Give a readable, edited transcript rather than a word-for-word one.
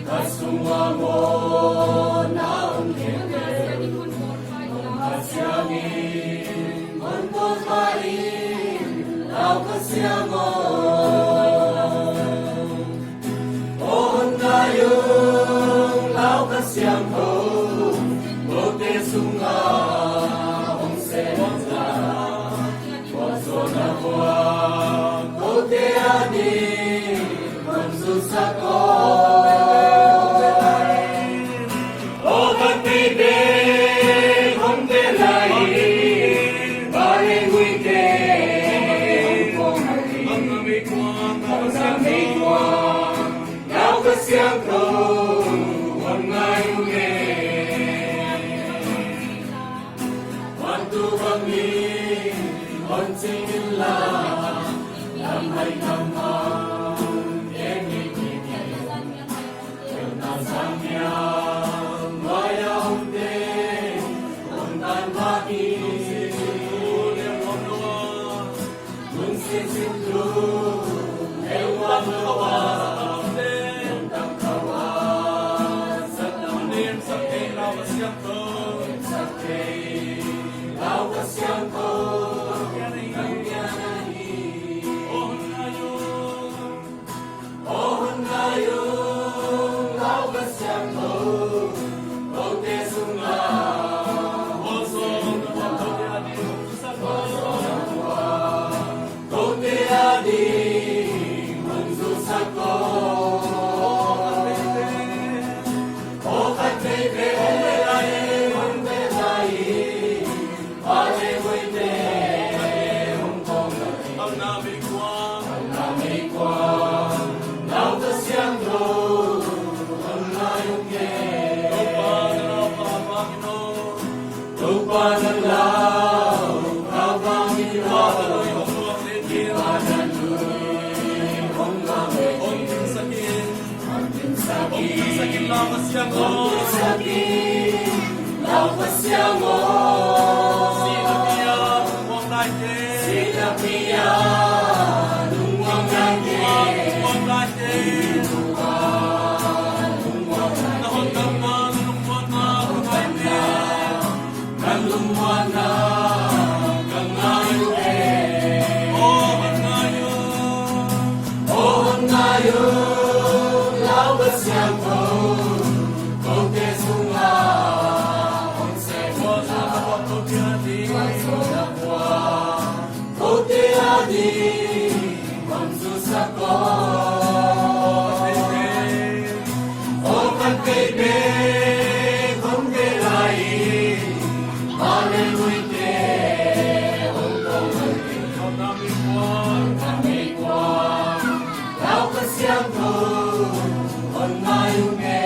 kasungwa mo na umkete kasyangin untot parin lau kasyango ohon ngayong lau kasyangho bote sunga ongse wangla waso na kwa bote ani konsusako siang kau wangai unge wantu wangi onsinilla lamai nama eni kini kena samya maya unde untan bagi unsin sindu ewan kawa Siang ko on my